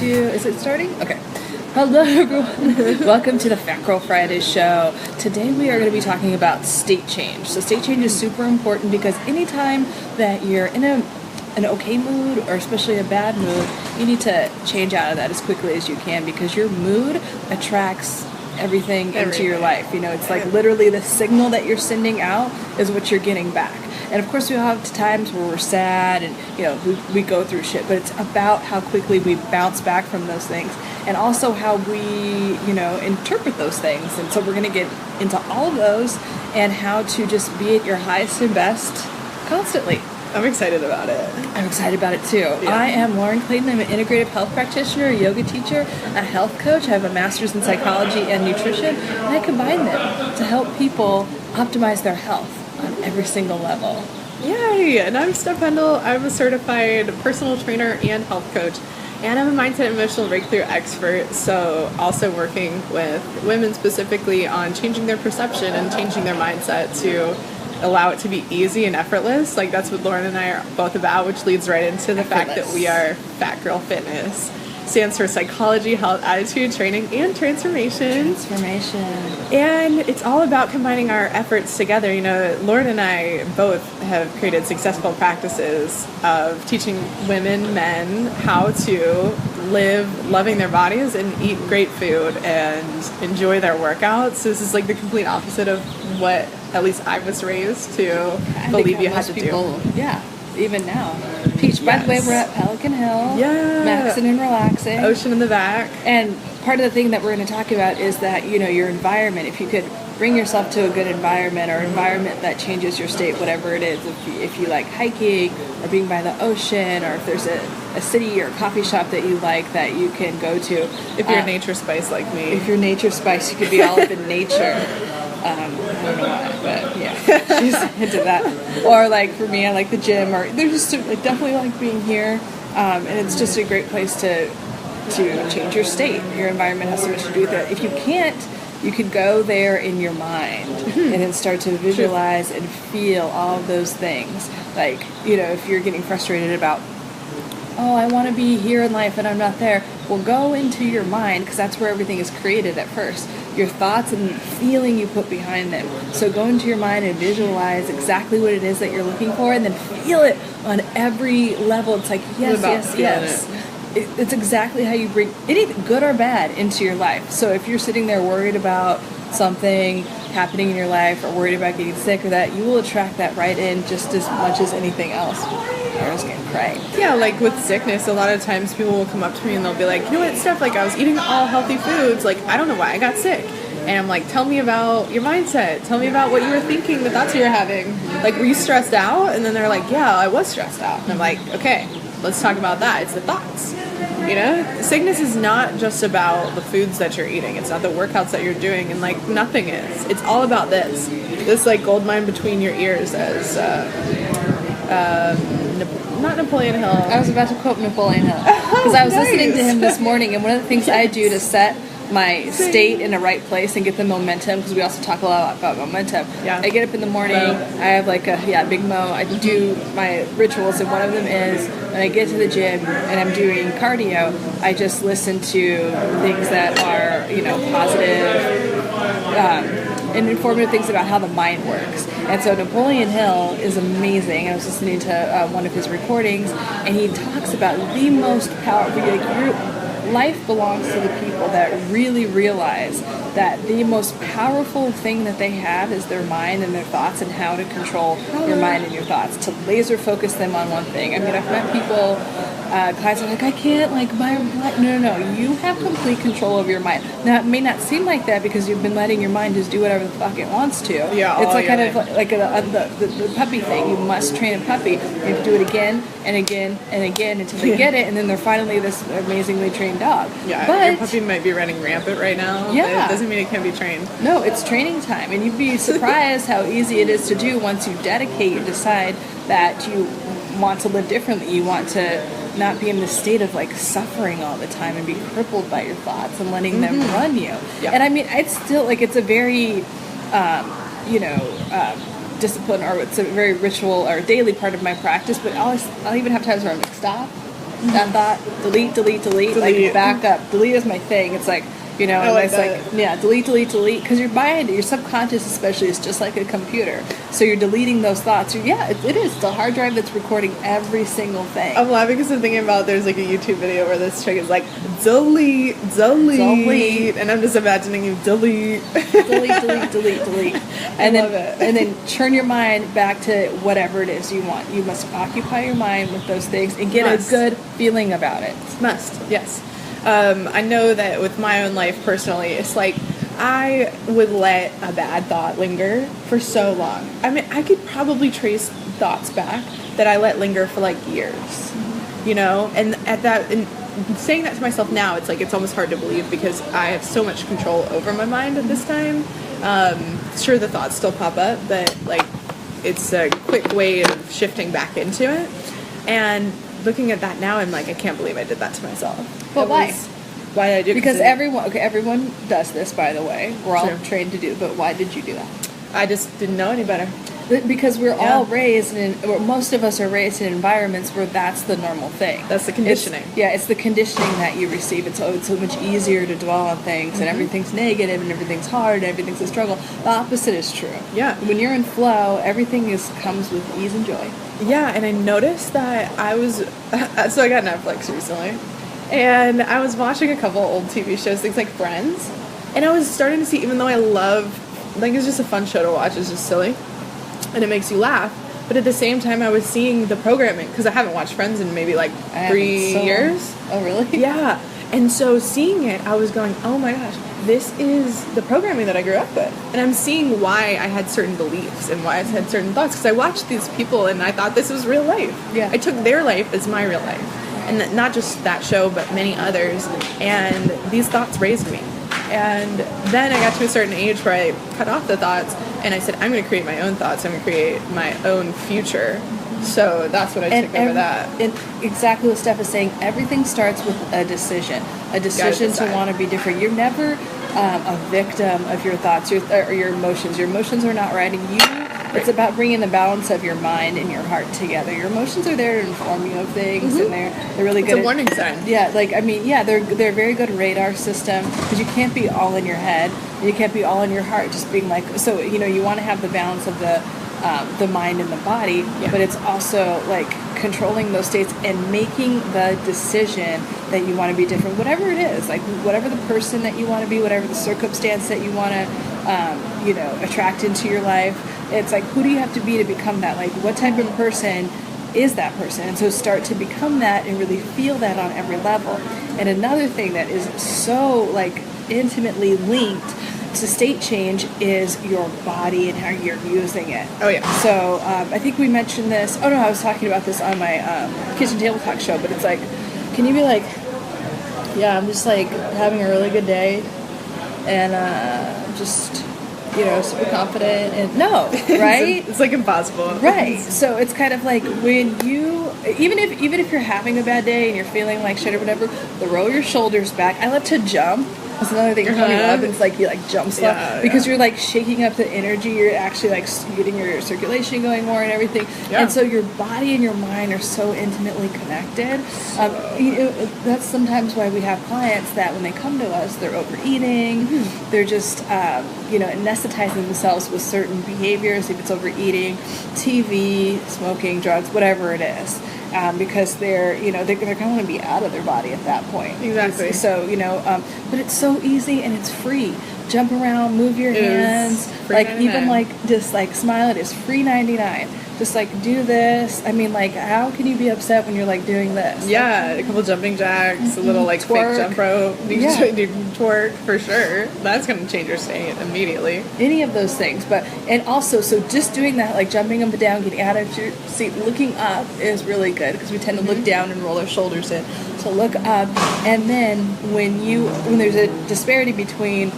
Is it starting? Okay. Hello, everyone. Welcome to the Fat Girl Friday Show. Today we are going to be talking about state change. So state change is super important because anytime that you're in an okay mood or especially a bad mood, you need to change out of that as quickly as you can because your mood attracts everything into your life. You know, it's like literally the signal that you're sending out is what you're getting back. And of course we all have times where we're sad and, you know, we go through shit, but it's about how quickly we bounce back from those things and also how we, you know, interpret those things. And so we're going to get into all of those and how to just be at your highest and best constantly. I'm excited about it. I'm excited about it too. Yeah. I am Lauren Clayton. I'm an integrative health practitioner, a yoga teacher, a health coach. I have a master's in psychology and nutrition, and I combine them to help people optimize their health on every single level. Yay! And I'm Steph. I'm a certified personal trainer and health coach, and I'm a mindset and emotional breakthrough expert. So also working with women specifically on changing their perception and changing their mindset to allow it to be easy and effortless. Like that's what Lauren and I are both about, which leads right into the fact that we are Fat Girl Fitness. Stands for psychology, health, attitude, training, and transformation. And it's all about combining our efforts together. You know, Lauren and I both have created successful practices of teaching women, men, how to live loving their bodies and eat great food and enjoy their workouts. So this is like the complete opposite of what at least I was raised to believe you had to do. Yeah, even now. Peach, by the way, we're at Pelican Hill. Yeah. Maxing and relaxing. Ocean in the back. And part of the thing that we're going to talk about is that, you know, your environment, if you could bring yourself to a good environment or environment that changes your state, whatever it is, if you like hiking or being by the ocean or if there's a city or a coffee shop that you like that you can go to. If you're nature spice like me. If you're nature spice, you could be all up in nature. I don't know why, but yeah, she's into that. Or like for me, I like the gym, or they're just I definitely like being here, and it's just a great place to change your state. Your environment has so much to do with it. If you can't, you could go there in your mind and then start to visualize and feel all of those things. Like, you know, if you're getting frustrated about, oh, I want to be here in life and I'm not there. Well, go into your mind because that's where everything is created at first. Your thoughts and feeling you put behind them. So go into your mind and visualize exactly what it is that you're looking for and then feel it on every level. It's like, yes. It's exactly how you bring anything, good or bad, into your life. So if you're sitting there worried about something happening in your life or worried about getting sick or that, you will attract that right in just as much as anything else. I was getting cray. Yeah, like with sickness, a lot of times people will come up to me and they'll be like, you know what, Steph, like I was eating all healthy foods, like I don't know why I got sick. And I'm like, tell me about your mindset. Tell me about what you were thinking, the thoughts you were having. Like, were you stressed out? And then they're like, yeah, I was stressed out. And I'm like, okay, let's talk about that. It's the thoughts. You know, sickness is not just about the foods that you're eating. It's not the workouts that you're doing, and like nothing is. It's all about this like gold mine between your ears, as not Napoleon Hill. I was about to quote Napoleon Hill because I was listening to him this morning, and one of the things I do to set my state in the right place and get the momentum, because we also talk a lot about momentum. Yeah. I get up in the morning, I have like a big mo. I do my rituals, and one of them is when I get to the gym and I'm doing cardio, I just listen to things that are, you know, positive and informative things about how the mind works. And so Napoleon Hill is amazing. I was listening to one of his recordings, and he talks about the most powerful, life belongs to the people that really realize that the most powerful thing that they have is their mind and their thoughts, and how to control your mind and your thoughts, to laser focus them on one thing. I mean, I've met people, clients are like, I can't, like, no, you have complete control over your mind. Now, it may not seem like that because you've been letting your mind just do whatever the fuck it wants to. Yeah, it's like kind of like the puppy thing. You must train a puppy. You have to do it again and again and again until they get it, and then they're finally this amazingly trained dog. Yeah, but your puppy might be running rampant right now. Yeah. It doesn't mean it can't be trained. No, it's training time, and you'd be surprised how easy it is to do once you dedicate, you decide that you want to live differently. You want to not be in this state of like suffering all the time and be crippled by your thoughts and letting them run you. Yeah. And I mean, it's still like, it's a very, discipline, or it's a very ritual or daily part of my practice, but I'll even have times where I'm like, stop, that thought, delete, like back up. Delete is my thing. It's like, you know, and it's like, yeah, delete, because your mind, your subconscious especially, is just like a computer. So you're deleting those thoughts. Yeah, it is. It's a hard drive that's recording every single thing. I'm laughing because I'm thinking about there's like a YouTube video where this chick is like, delete. And I'm just imagining you delete. delete. And then turn your mind back to whatever it is you want. You must occupy your mind with those things and get a good feeling about it. Must, yes. I know that with my own life personally, it's like I would let a bad thought linger for so long. I mean, I could probably trace thoughts back that I let linger for like years, you know? And and saying that to myself now, it's like, it's almost hard to believe because I have so much control over my mind at this time. Sure, the thoughts still pop up, but like, it's a quick way of shifting back into it. And looking at that now, I'm like, I can't believe I did that to myself. But why? Why did I do it? Because everyone does this, by the way. We're all trained to do it, but why did you do that? I just didn't know any better. Because we're all raised or most of us are raised in environments where that's the normal thing. That's the conditioning. It's the conditioning that you receive. It's so much easier to dwell on things, and everything's negative, and everything's hard, and everything's a struggle. The opposite is true. Yeah. When you're in flow, everything comes with ease and joy. Yeah, and I noticed that so I got Netflix recently, and I was watching a couple old TV shows, things like Friends, and I was starting to see, even though I it's just a fun show to watch, it's just silly, and it makes you laugh, but at the same time I was seeing the programming, because I haven't watched Friends in maybe like 3 years. Oh, really? Yeah, and so seeing it, I was going, oh my gosh, this is the programming that I grew up with. And I'm seeing why I had certain beliefs and why I had certain thoughts. Because I watched these people and I thought this was real life. Yeah. I took their life as my real life. And not just that show, but many others. And these thoughts raised me. And then I got to a certain age where I cut off the thoughts and I said, I'm going to create my own thoughts. I'm going to create my own future. So that's what I took over that. And exactly what Steph is saying. Everything starts with a decision. A decision to want to be different. You're never a victim of your thoughts or your emotions. Your emotions are not riding you. It's about bringing the balance of your mind and your heart together. Your emotions are there to inform you of things, and they're really good. It's a warning sign. Yeah, they're very good radar system, because you can't be all in your head. And you can't be all in your heart. Just being like, so you want to have the balance of the mind and the body, but it's also like controlling those states and making the decision that you want to be different, whatever it is, like whatever the person that you want to be, whatever the circumstance that you want to attract into your life. It's like, who do you have to be to become that? Like, what type of person is that person? And so start to become that and really feel that on every level. And another thing that is so like intimately linked to state change is your body and how you're using it. Oh, yeah. So I think we mentioned this. Oh, no, I was talking about this on my Kitchen Table Talk show, but it's like, can you be like, yeah, I'm just like having a really good day and just, super confident and no, right? It's like impossible. Right. So it's kind of like when you, even if you're having a bad day and you're feeling like shit or whatever, roll your shoulders back. I love to jump. That's another thing Tony Robbins, like, he like jumps because you're like shaking up the energy. You're actually like getting your circulation going more and everything. Yeah. And so your body and your mind are so intimately connected. That's sometimes why we have clients that when they come to us, they're overeating. They're just, anesthetizing themselves with certain behaviors. If it's overeating, TV, smoking, drugs, whatever it is. Because they're kind of want to be out of their body at that point. Exactly. So, but it's so easy and it's free. Jump around, move your hands, like 99. Even like just like smile. It is free 99. Just like do this. I mean, like, how can you be upset when you're like doing this? Yeah, a couple jumping jacks, a little like twerk. Fake jump rope. You can twerk for sure. That's gonna change your state immediately. Any of those things, and also, so just doing that, like jumping up and down, getting out of your seat, looking up is really good because we tend to look down and roll our shoulders in. So look up, and then when there's a disparity between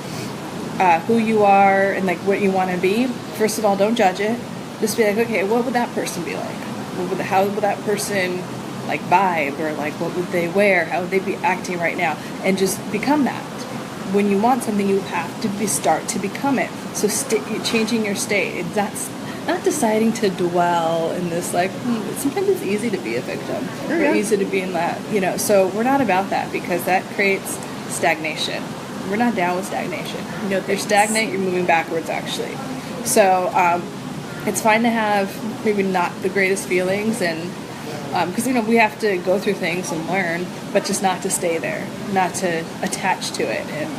who you are and like what you want to be, first of all, don't judge it. Just be like, okay, what would that person be like? How would that person like vibe, or like what would they wear? How would they be acting right now? And just become that. When you want something, you have to start to become it. So changing your state, not deciding to dwell in this, like, sometimes it's easy to be a victim. Or easy to be in that, so we're not about that, because that creates stagnation. We're not down with stagnation. You're stagnant, you're moving backwards, actually. So it's fine to have maybe not the greatest feelings, and because we have to go through things and learn, but just not to stay there, not to attach to it, and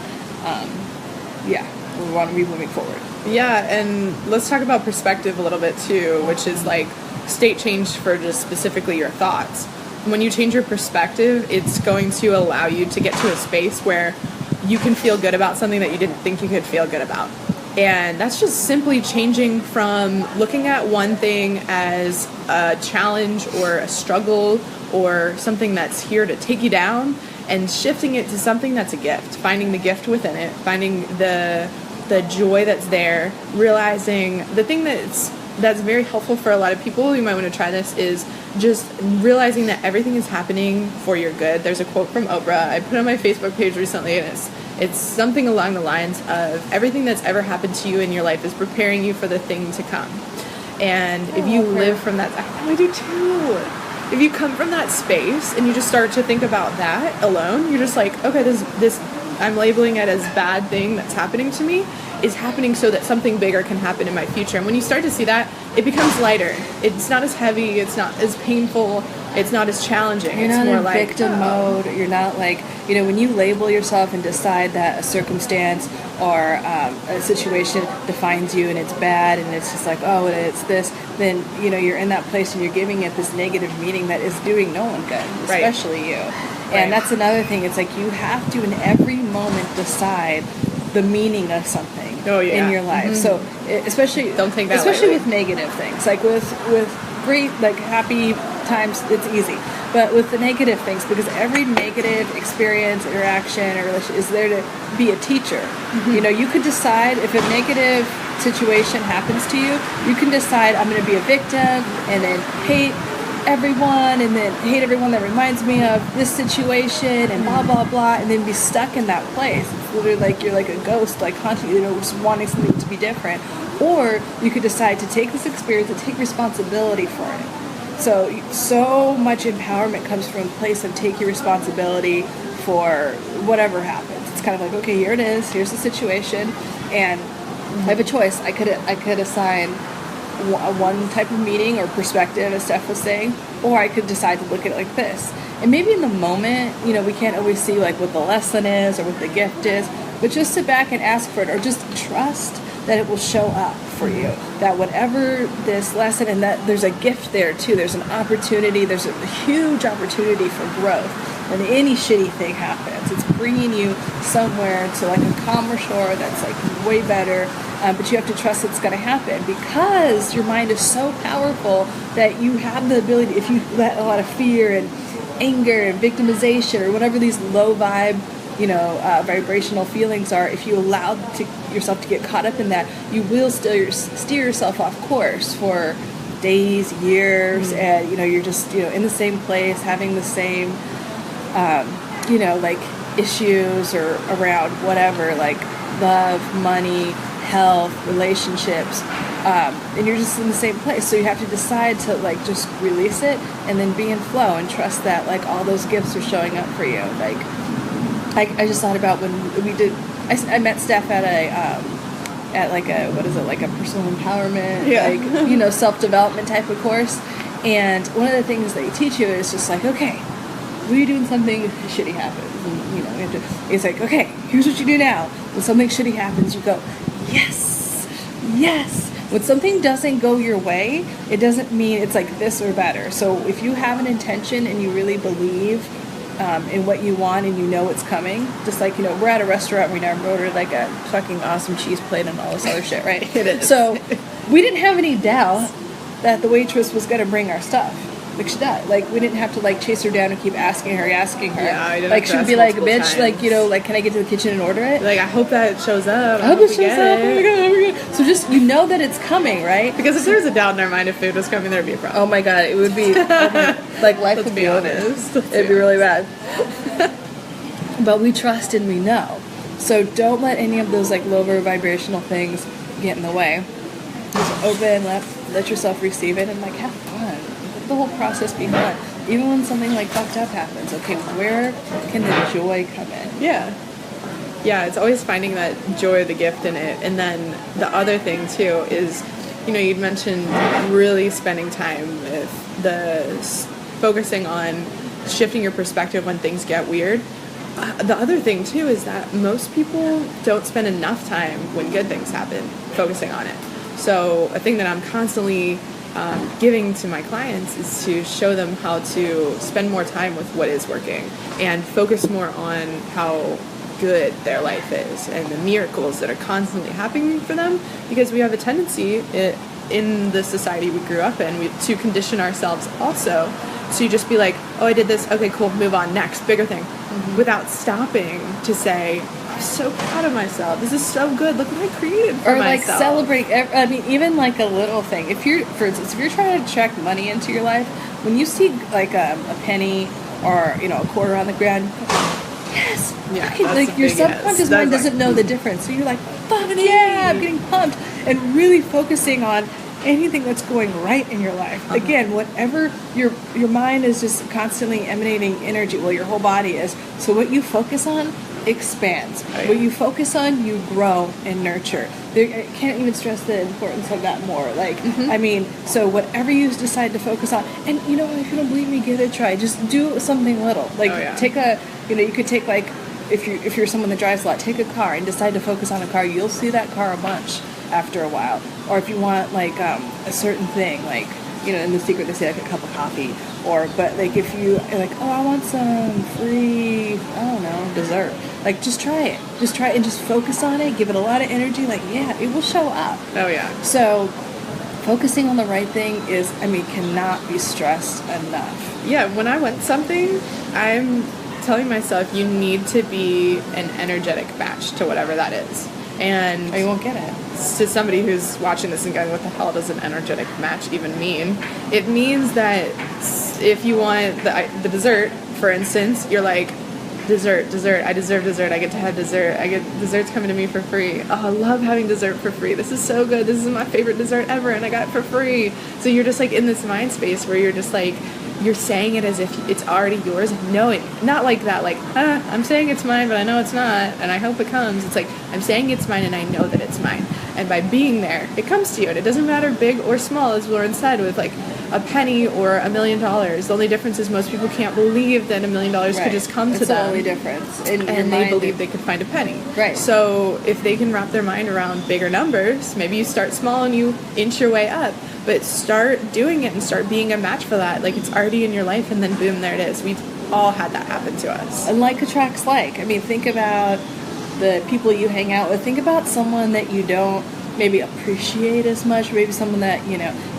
we want to be moving forward. Yeah, and let's talk about perspective a little bit too, which is like state change for just specifically your thoughts. When you change your perspective, it's going to allow you to get to a space where you can feel good about something that you didn't think you could feel good about. And that's just simply changing from looking at one thing as a challenge or a struggle or something that's here to take you down, and shifting it to something that's a gift, finding the gift within it, finding the joy that's there, realizing the thing that's very helpful for a lot of people. You might want to try this, is just realizing that everything is happening for your good. There's a quote from Oprah I put on my Facebook page recently, and it's something along the lines of, everything that's ever happened to you in your life is preparing you for the thing to come. And if you live from that, I do too. If you come from that space and you just start to think about that alone, you're just like, okay, this I'm labeling it as bad thing that's happening to me is happening so that something bigger can happen in my future. And when you start to see that, it becomes lighter. It's not as heavy. It's not as painful. It's not as challenging. You're not in victim mode. You're not like, when you label yourself and decide that a circumstance or a situation defines you and it's bad and it's just like, oh, it's this, then, you're in that place and you're giving it this negative meaning that is doing no one good, especially you. And that's another thing. It's like you have to, in every moment, decide the meaning of something in your life. So especially with negative things, like with great, like happy times, it's easy. But with the negative things, because every negative experience, interaction, or relation is there to be a teacher. You could decide, if a negative situation happens to you, you can decide, I'm going to be a victim and then hate everyone and then hate everyone that reminds me of this situation and blah blah blah, and then be stuck in that place. It's literally like you're like a ghost, like haunting, just wanting something to be different. Or you could decide to take this experience and take responsibility for it. So much empowerment comes from a place of taking responsibility for whatever happens. It's kind of like, okay, here it is, here's the situation, and I have a choice. I could assign one type of meaning or perspective, as Steph was saying, or I could decide to look at it like this. And maybe in the moment, we can't always see like what the lesson is or what the gift is, but just sit back and ask for it, or just trust that it will show up for you, that whatever this lesson, and that there's a gift there too, there's an opportunity, there's a huge opportunity for growth. When any shitty thing happens, it's bringing you somewhere to like a calmer shore that's like way better, but you have to trust it's going to happen, because your mind is so powerful that you have the ability, if you let a lot of fear and anger and victimization or whatever these low vibe, vibrational feelings are, if you allow yourself to get caught up in that, you will steer yourself off course for days, years, and you're just in the same place, having the same like issues or around whatever, like love, money, health, relationships, and you're just in the same place. So you have to decide to like just release it and then be in flow and trust that like all those gifts are showing up for you. Like I just thought about when I met Steph at a personal empowerment, self-development type of course. And one of the things they teach you is just like, okay, we're doing something shitty happens. And, it's like, okay, here's what you do now. When something shitty happens, you go, yes, yes. When something doesn't go your way, it doesn't mean it's like this or better. So if you have an intention and you really believe in what you want and it's coming, just like, we're at a restaurant, we never ordered like a fucking awesome cheese plate and all this other shit, right? It is. So we didn't have any doubt that the waitress was going to bring our stuff. Like she died. Like we didn't have to like chase her down and keep asking her. Yeah, I didn't like she would be like, bitch, times. like like, can I get to the kitchen and order it? Like I hope that shows up. I hope it shows up. Oh my god. So just that it's coming, right? Because if there was a doubt in our mind if food was coming, there'd be a problem. Oh my god, it would be like life would be honest. It'd be really bad. But we trust and we know. So don't let any of those like lower vibrational things get in the way. open, let yourself receive it, and like have fun. Let the whole process be fun. Even when something like fucked up happens, okay, where can the joy come in? Yeah, it's always finding that joy, the gift in it. And then the other thing too is, you'd mentioned really spending time with focusing on shifting your perspective when things get weird. The other thing too is that most people don't spend enough time when good things happen focusing on it. So a thing that I'm constantly giving to my clients is to show them how to spend more time with what is working and focus more on how good their life is and the miracles that are constantly happening for them, because we have a tendency in the society we grew up in to condition ourselves also to just be like, oh, I did this, okay, cool, move on, next, bigger thing, without stopping to say, I'm so proud of myself, this is so good, look what I created for myself. Or like celebrate, even like a little thing. For instance, if you're trying to attract money into your life, when you see like a penny or a quarter on the ground, yes, like your subconscious mind doesn't know the difference, so you're like, fuck yeah, I'm getting pumped, and really focusing on anything that's going right in your life. Again, whatever your mind is just constantly emanating energy. Well, your whole body is. So what you focus on expands. Right. What you focus on, you grow and nurture. I can't even stress the importance of that more. Like, so whatever you decide to focus on, and if you don't believe me, give it a try. Just do something little. Like, take you could take like, if you're someone that drives a lot, take a car and decide to focus on a car. You'll see that car a bunch after a while. Or if you want like a certain thing, like in The Secret they say like a cup of coffee, but like if you like, oh, I want some free, I don't know, dessert, like just try it and just focus on it, give it a lot of energy, like it will show up. So focusing on the right thing is, cannot be stressed enough. When I want something, I'm telling myself you need to be an energetic match to whatever that is. And you won't get it. To somebody who's watching this and going, what the hell does an energetic match even mean? It means that if you want the dessert, for instance, you're like, dessert, I deserve dessert, I get to have dessert, dessert's coming to me for free. Oh, I love having dessert for free. This is so good. This is my favorite dessert ever, and I got it for free. So you're just like in this mind space where you're just like, you're saying it as if it's already yours. No, not like that. Like, I'm saying it's mine, but I know it's not, and I hope it comes. It's like, I'm saying it's mine, and I know that it's mine. And by being there, it comes to you. And it doesn't matter big or small, as Lauren said, with like a penny or $1 million. The only difference is most people can't believe that $1 million could just come to them. That's the only difference. And they believe they could find a penny. Right. So if they can wrap their mind around bigger numbers, maybe you start small and you inch your way up. But start doing it and start being a match for that. Like, it's already in your life, and then boom, there it is. We've all had that happen to us. And like attracts like. Think about the people you hang out with. Think about someone that you don't maybe appreciate as much, or maybe someone that,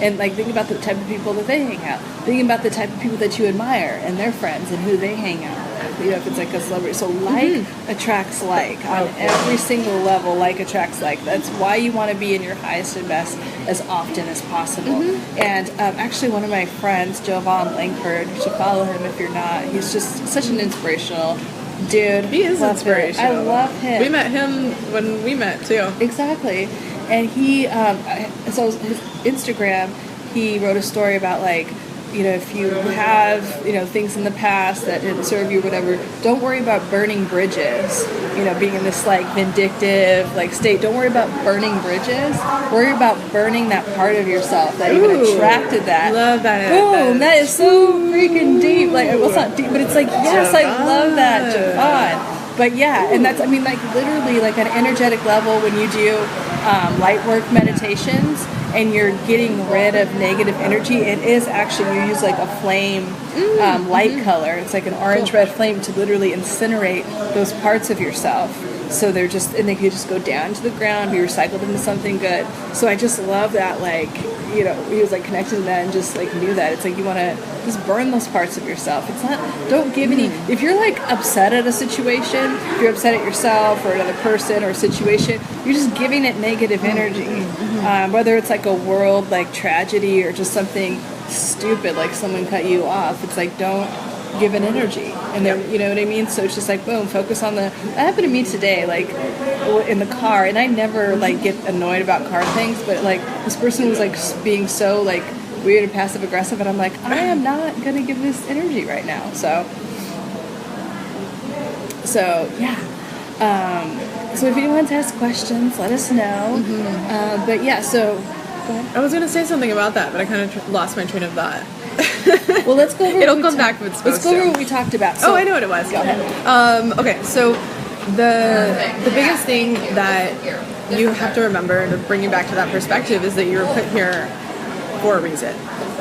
and like think about the type of people that they hang out. Think about the type of people that you admire and their friends and who they hang out with. If it's like a celebrity. So like attracts like on every single level. Like attracts like. That's why you want to be in your highest and best as often as possible. And actually one of my friends, Jovan Langford, you should follow him if you're not. He's just such an inspirational dude. He is inspirational. I love him. We met him when we met too. Exactly. And he, so his Instagram, he wrote a story about like, if you have, things in the past that didn't serve you or whatever, don't worry about burning bridges, being in this like vindictive like state. Don't worry about burning bridges. Worry about burning that part of yourself that even attracted that. Love that. Boom, that is so freaking deep. Like, well, it's not deep, but it's like, yes, I love that, Javon. But yeah, and that's, like literally like an energetic level when you do light work meditations and you're getting rid of negative energy. It is actually, you use like a flame light color. It's like an orange-red flame to literally incinerate those parts of yourself. So they're just, and they can just go down to the ground, be recycled into something good. So I just love that, like, he was like connected to that and just like knew that. It's like you want to just burn those parts of yourself. It's not, don't give any, if you're like upset at a situation, if you're upset at yourself or another person or a situation, you're just giving it negative energy. Whether it's like a world like tragedy or just something stupid like someone cut you off, it's like don't given energy. And then, you know what I mean? So it's just like, boom, focus on that happened to me today, like in the car, and I never like get annoyed about car things, but like this person was like being so like weird and passive aggressive, and I'm like, I am not gonna give this energy right now. So yeah. So if anyone has questions, let us know. But yeah, so go ahead. I was gonna say something about that, but I kind of lost my train of thought. Well, let's go over. It'll come back if it's supposed Let's go over what we talked about. Oh, I know what it was. Go ahead. Okay, so the biggest thing that you have to remember, and bringing back to that perspective, is that you were put here for a reason.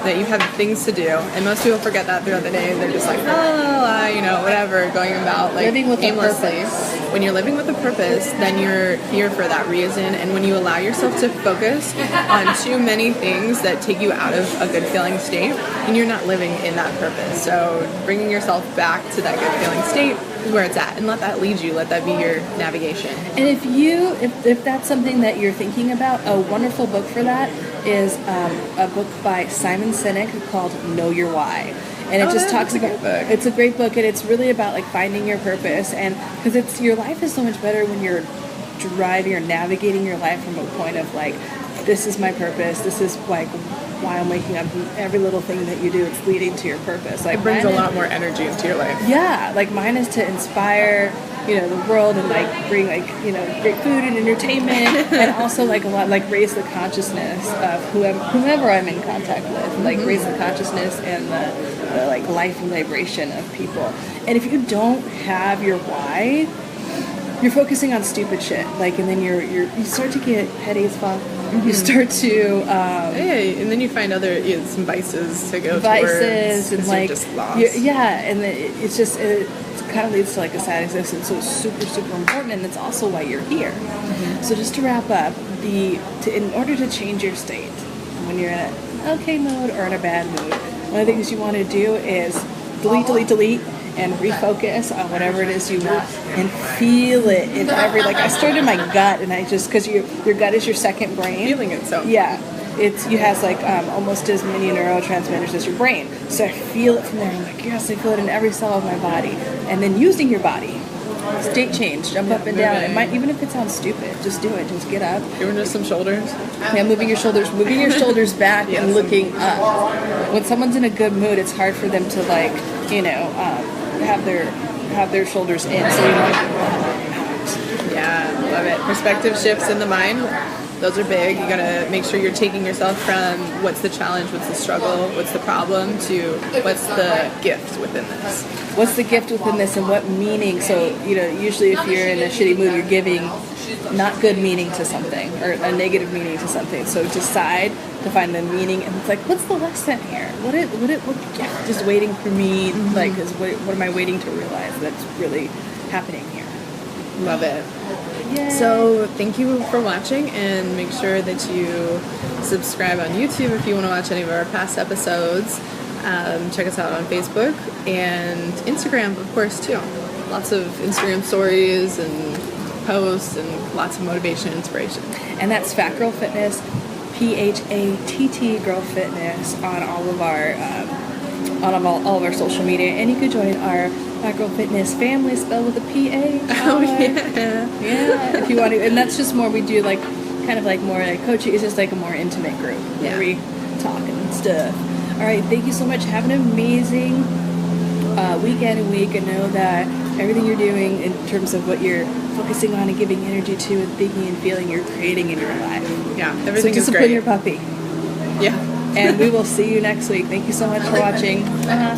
That you have things to do, and most people forget that throughout the day. They're just like, you know, whatever, going about like living with aimlessly. a purpose. When you're living with a purpose, then you're here for that reason. And when you allow yourself to focus on too many things that take you out of a good feeling state, and you're not living in that purpose. So bringing yourself back to that good feeling state is where it's at, and let that lead you. Let that be your navigation. And if that's something that you're thinking about, a wonderful book for that is a book by Simon Sinek called Know Your Why. And it just talks about, it's a great book, and it's really about like finding your purpose, and because your life is so much better when you're driving or navigating your life from a point of like, this is my purpose, this is like why I'm waking up, every little thing that you do, it's leading to your purpose. Like, it brings a lot more energy into your life. Yeah, like mine is to inspire, you know, the world, and like bring like, you know, great food and entertainment, and also like a lot, like raise the consciousness of whomever I'm in contact with, like raise the consciousness and the like life and vibration of people. And if you don't have your why, you're focusing on stupid shit, like, and then you start to get petty as fuck. You start to and then you find other some vices to go vices towards, and like just lost. And it's just it kind of leads to like a sad existence. So it's super, super important, and that's also why you're here. So just to wrap up, in order to change your state when you're in an okay mood or in a bad mood, one of the things you want to do is delete and refocus on whatever it is you want, and feel it in every, like I started my gut, and I just, because your gut is your second brain. Feeling it, so. Yeah. It has like almost as many neurotransmitters as your brain. So I feel it from there. I'm like, yes, I feel it in every cell of my body. And then using your body. State change, jump up and down. It might, even if it sounds stupid, just do it. Just get up. Doing just some shoulders. Yeah, moving your shoulders back and looking up. When someone's in a good mood, it's hard for them to like, you know, have their shoulders in. So you want to Yeah, love it. Perspective shifts in the mind. Those are big. You gotta make sure you're taking yourself from what's the challenge, what's the struggle, what's the problem, to what's the gift within this. What's the gift within this, and what meaning? So, you know, usually if you're in a shitty mood, you're giving not good meaning to something, or a negative meaning to something. So decide to find the meaning, and it's like, what's the lesson here? What gift is waiting for me? Like, what am I waiting to realize that's really happening here? Love it. Yay. So thank you for watching, and make sure that you subscribe on YouTube if you want to watch any of our past episodes. Check us out on Facebook and Instagram, of course, too. Lots of Instagram stories and posts and lots of motivation and inspiration. And that's Fat Girl Fitness, PHATT Girl Fitness, on all of our all of our social media. And you could join our Fat Girl Fitness family, spelled with a PH. Oh yeah. Yeah, if you want to. And that's just more, we do like kind of like more like coaching. It's just like a more intimate group where we talk and stuff. All right, thank you so much. Have an amazing weekend and week, and know that everything you're doing in terms of what you're focusing on and giving energy to and thinking and feeling, you're creating in your life. Yeah, everything is discipline great. your puppy. Yeah. And we will see you next week. Thank you so much for watching. Bye.